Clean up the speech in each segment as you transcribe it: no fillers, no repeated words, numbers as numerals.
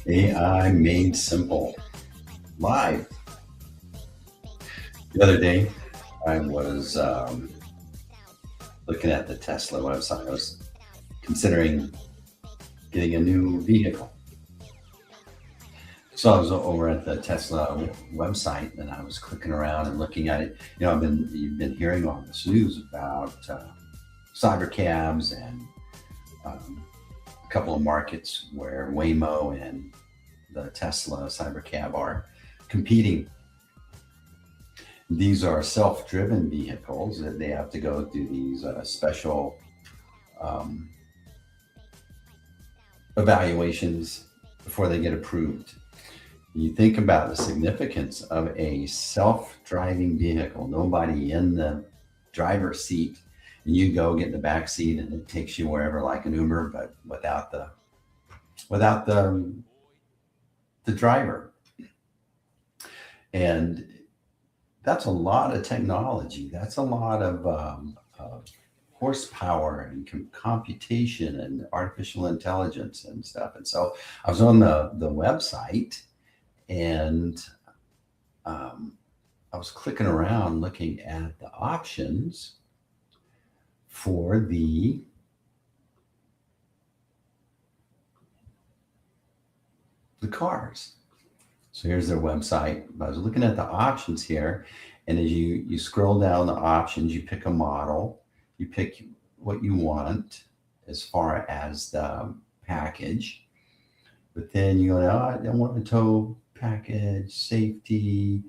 AI made simple. Live. The other day, I was looking at the Tesla website. I was considering getting a new vehicle. So I was over at the Tesla website and I was clicking around and looking at it. You've been hearing all this news about cyber cabs and a couple of markets where Waymo and the Tesla cyber cab are competing. These are self-driven vehicles that they have to go through these special um, evaluations before they get approved. You think about the significance of a self-driving vehicle, nobody in the driver's seat, and you go get in the back seat and it takes you wherever like an Uber, but without the driver. And that's a lot of technology. That's a lot of horsepower and computation and artificial intelligence and stuff. And so I was on the website and um, I was clicking around looking at the options for the cars. So here's their website. I was looking at the options here, and as you scroll down the options, you pick a model, you pick what you want as far as the package. But then you go, oh, I want the tow package, safety,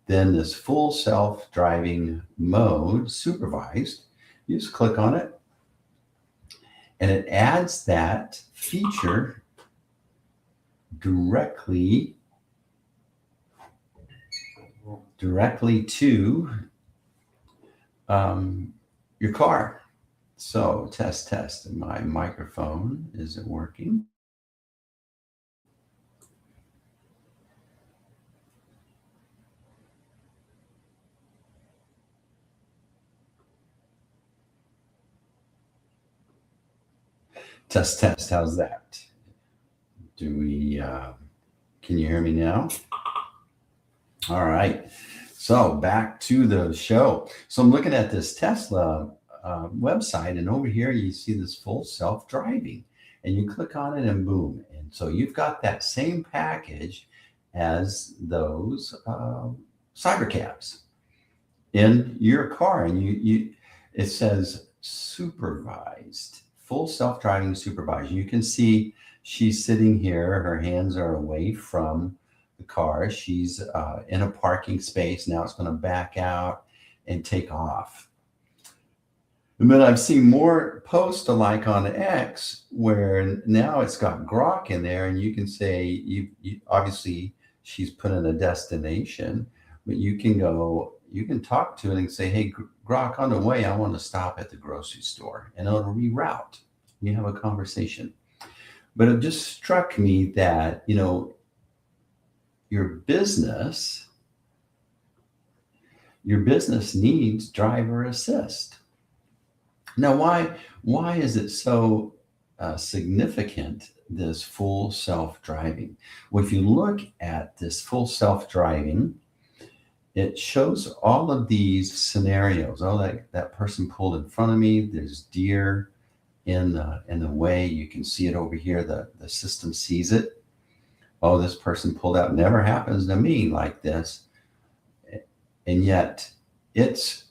then this full self-driving mode, supervised. You just click on it, and it adds that feature directly to your car. So test. My microphone isn't working. Test. How's that? Do we? Can you hear me now? All right. So back to the show. So I'm looking at this Tesla website, and over here you see this full self-driving, and you click on it, and boom. And so you've got that same package as those cyber cabs in your car, and you it says supervised, full self-driving supervised. You can see she's sitting here, her hands are away from the car, she's in a parking space. Now it's going to back out and take off. And then I've seen more posts alike on X where now it's got Grok in there, and you can say you obviously she's put in a destination, but you can talk to it and say, "Hey, Grok, on the way, I want to stop at the grocery store," and it'll reroute. You have a conversation. But it just struck me that your business your business needs driver assist. Now, why is it so significant, this full self-driving? Well, if you look at this full self-driving, it shows all of these scenarios. Oh, that person pulled in front of me. There's deer in the way. You can see it over here. The system sees it. Oh, this person pulled out. Never happens to me like this. And yet it's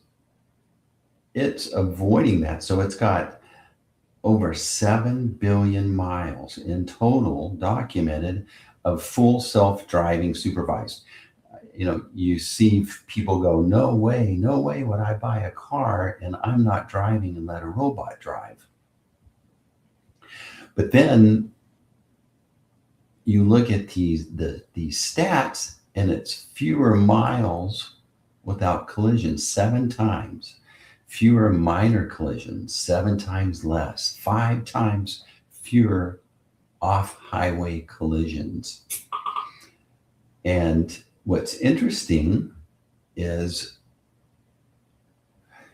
avoiding that. So it's got over 7 billion miles in total documented of full self-driving supervised. You see people go, no way would I buy a car and I'm not driving and let a robot drive. But then you look at these stats, and it's fewer miles without collisions, 7 times. Fewer minor collisions, 7 times less. 5 times fewer off-highway collisions. And what's interesting is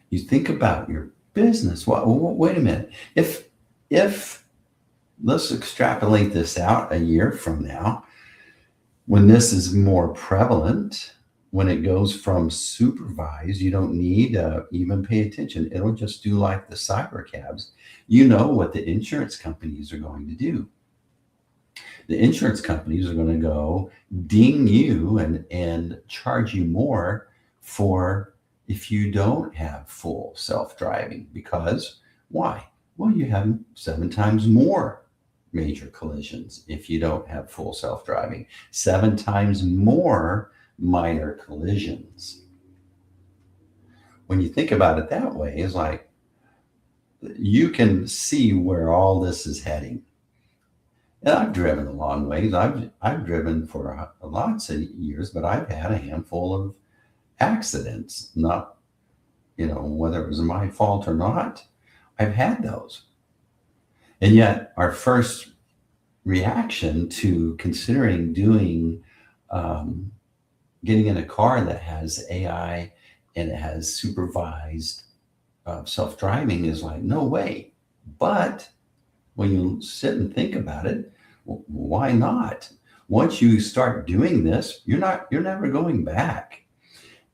you think about your business. Well, wait a minute. If let's extrapolate this out a year from now. When this is more prevalent, when it goes from supervised, you don't need even pay attention. It'll just do like the cyber cabs. You know what the insurance companies are going to do. The insurance companies are going to go ding you and charge you more for if you don't have full self-driving. Because why? Well, you have 7 times more major collisions if you don't have full self-driving, 7 times more minor collisions. When you think about it that way, it's like you can see where all this is heading. And I've driven a long ways. I've driven for lots of years, but I've had a handful of accidents. Not, whether it was my fault or not, I've had those. And yet, our first reaction to considering getting in a car that has AI and it has supervised self-driving is like, no way. But when you sit and think about it, why not? Once you start doing this, you're never going back.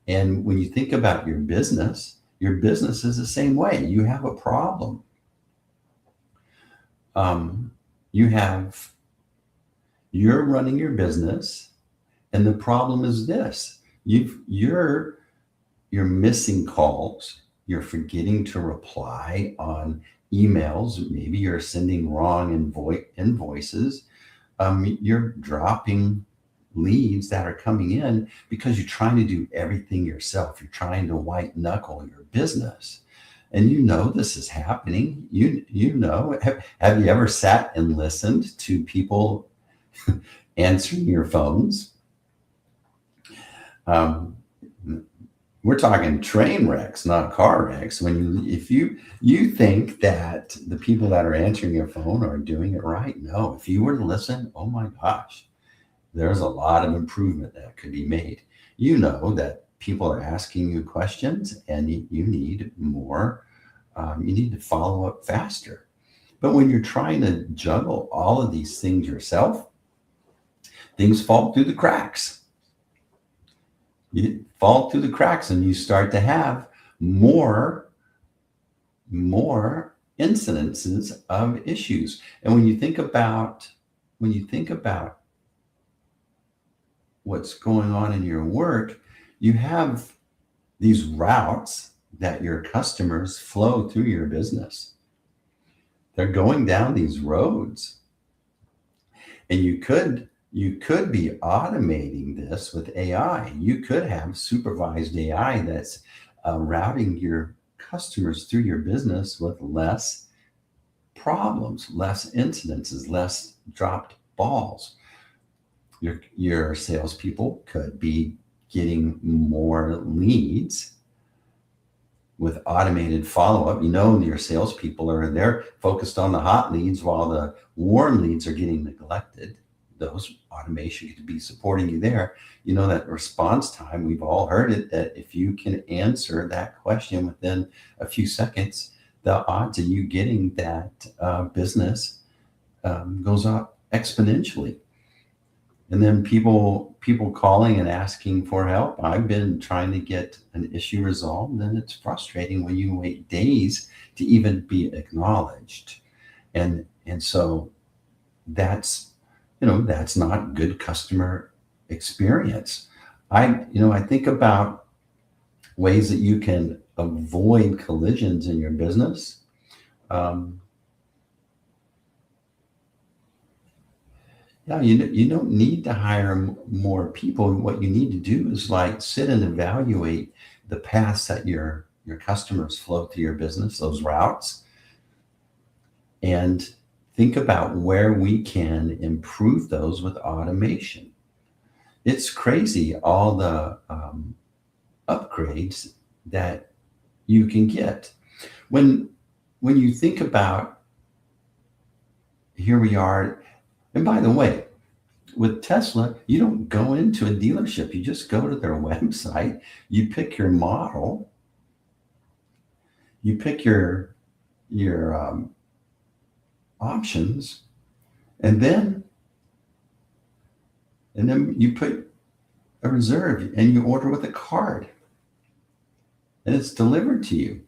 And when you think about your business is the same way. You have a problem. You're running your business, and the problem is this: you're missing calls. You're forgetting to reply on emails. Maybe you're sending wrong invoices. You're dropping leads that are coming in because you're trying to do everything yourself. You're trying to white knuckle your business. And this is happening. Have you ever sat and listened to people answering your phones? We're talking train wrecks, not car wrecks. If you think that the people that are answering your phone are doing it right, no. If you were to listen, oh my gosh, there's a lot of improvement that could be made. That people are asking you questions, and you need more. You need to follow up faster. But when you're trying to juggle all of these things yourself, things fall through the cracks. You fall through the cracks, and you start to have more incidences of issues. And when you think about what's going on in your work, you have these routes that your customers flow through your business. They're going down these roads, and you could be automating this with AI. You could have supervised AI that's routing your customers through your business with less problems, less incidences, less dropped balls. Your salespeople could be getting more leads with automated follow-up. Your salespeople they're focused on the hot leads while the warm leads are getting neglected. Those automation could be supporting you there. That response time, we've all heard it, that if you can answer that question within a few seconds, the odds of you getting that business goes up exponentially. And then people calling and asking for help. I've been trying to get an issue resolved, and it's frustrating when you wait days to even be acknowledged. And so that's not good customer experience. I think about ways that you can avoid collisions in your business. You don't need to hire more people. What you need to do is sit and evaluate the paths that your customers flow through your business, those routes, and think about where we can improve those with automation. It's crazy, all the upgrades that you can get. When you think about, here we are, and by the way, with Tesla, you don't go into a dealership. You just go to their website, you pick your model, you pick your options, And then you put a reserve and you order with a card and it's delivered to you.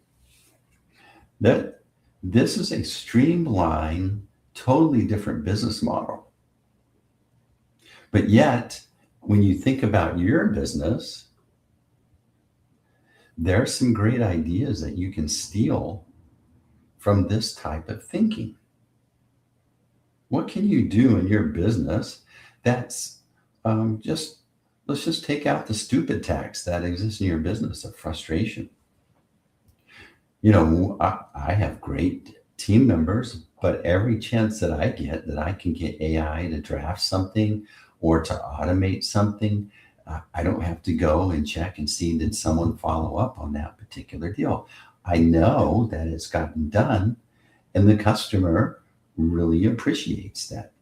That this is a streamlined, totally different business model. But yet, when you think about your business, there are some great ideas that you can steal from this type of thinking. What can you do in your business that's let's just take out the stupid tax that exists in your business of frustration. I have great team members, but every chance that I get that I can get AI to draft something or to automate something, I don't have to go and check and see did someone follow up on that particular deal. I know that it's gotten done and the customer really appreciates that.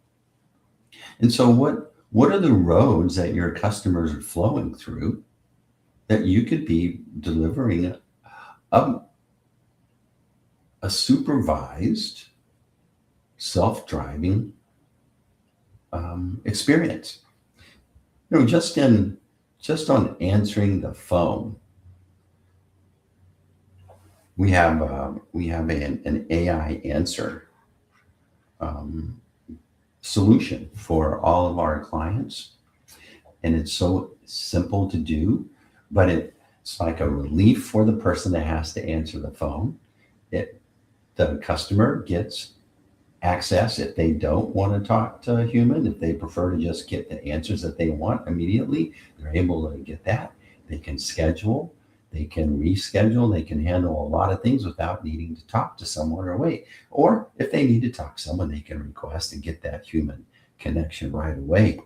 And so what are the roads that your customers are flowing through that you could be delivering a supervised self-driving experience? Just on answering the phone, we have an AI answer solution for all of our clients, and it's so simple to do, but it's like a relief for the person that has to answer the phone. The customer gets access if they don't want to talk to a human. If they prefer to just get the answers that they want immediately, they're able to get that. They can schedule, they can reschedule, they can handle a lot of things without needing to talk to someone or wait. Or if they need to talk to someone, they can request and get that human connection right away.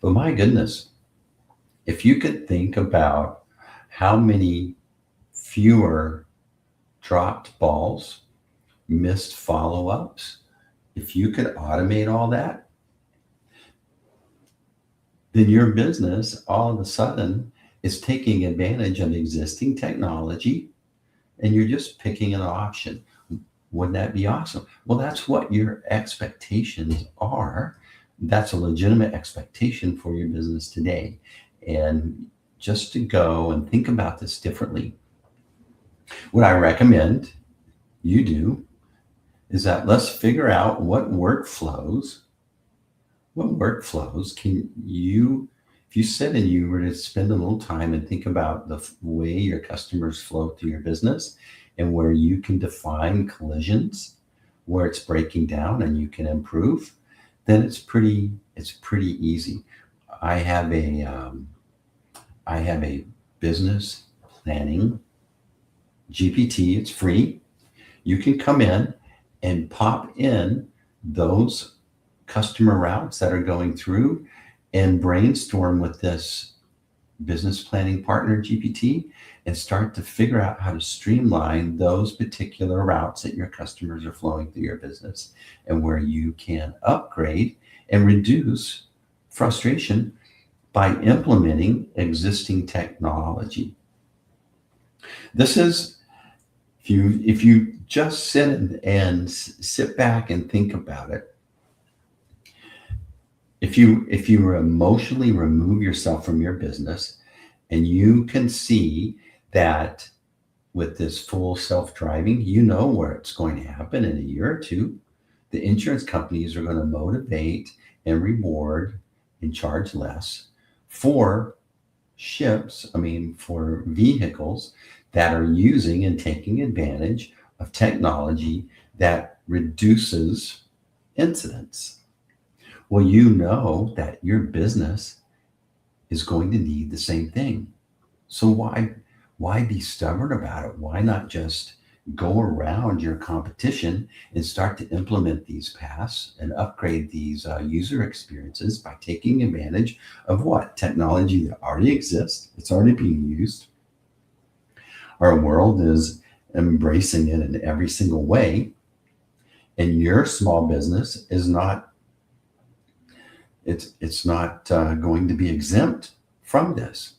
But my goodness, if you could think about how many fewer dropped balls, missed follow-ups, if you could automate all that, then your business all of a sudden is taking advantage of existing technology and you're just picking an option. Wouldn't that be awesome? Well, that's what your expectations are. That's a legitimate expectation for your business today. And just to go and think about this differently, what I recommend you do is that let's figure out what workflows can you, if you sit and you were to spend a little time and think about the way your customers flow through your business and where you can define collisions, where it's breaking down and you can improve, then it's pretty easy. I have a business planning GPT. It's free. You can come in and pop in those customer routes that are going through and brainstorm with this business planning partner GPT and start to figure out how to streamline those particular routes that your customers are flowing through your business and where you can upgrade and reduce frustration by implementing existing technology. This is, if you just sit back and think about it, if you emotionally remove yourself from your business and you can see that with this full self-driving, you know where it's going to happen in a year or two. The insurance companies are going to motivate and reward and charge less for for vehicles that are using and taking advantage of technology that reduces incidents. Well, you know that your business is going to need the same thing. So why be stubborn about it? Why not just go around your competition and start to implement these paths and upgrade these user experiences by taking advantage of what? Technology that already exists. It's already being used. Our world is embracing it in every single way. And your small business is not going to be exempt from this.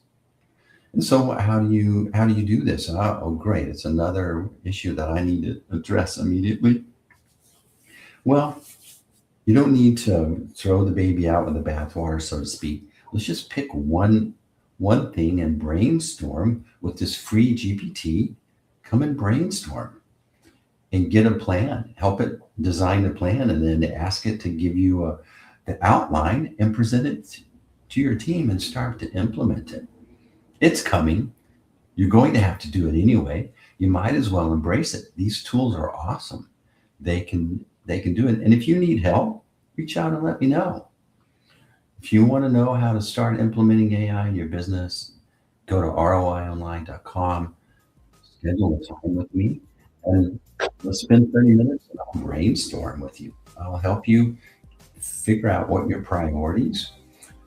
And so how do you do this? Oh, great. It's another issue that I need to address immediately. Well, You don't need to throw the baby out with the bathwater, so to speak. Let's just pick one thing and brainstorm with this free GPT. Come and brainstorm and get a plan. Help it design the plan, and then ask it to give you the outline and present it to your team and start to implement it. It's coming. You're going to have to do it anyway. You might as well embrace it. These tools are awesome. They can do it. And if you need help, reach out and let me know. If you want to know how to start implementing AI in your business, go to roionline.com, schedule a time with me, and let's spend 30 minutes and I'll brainstorm with you. I'll help you figure out what your priorities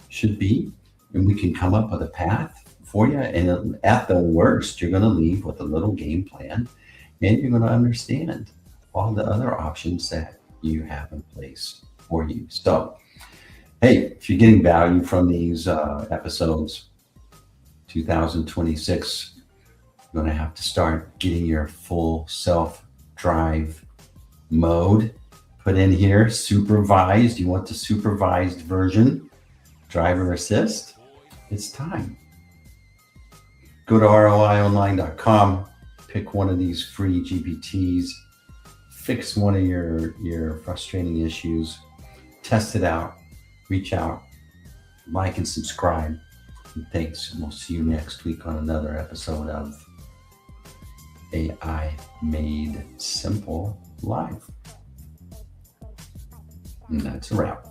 should be, and we can come up with a path for you. And at the worst, you're going to leave with a little game plan, and you're going to understand all the other options that you have in place for you. So, hey, if you're getting value from these episodes, 2026, you're going to have to start getting your full self-drive mode put in here. Supervised. You want the supervised version, driver assist. It's time. Go to roionline.com, pick one of these free GPTs, fix one of your frustrating issues, test it out, reach out, like and subscribe. And thanks. And we'll see you next week on another episode of AI Made Simple Live. And that's a wrap.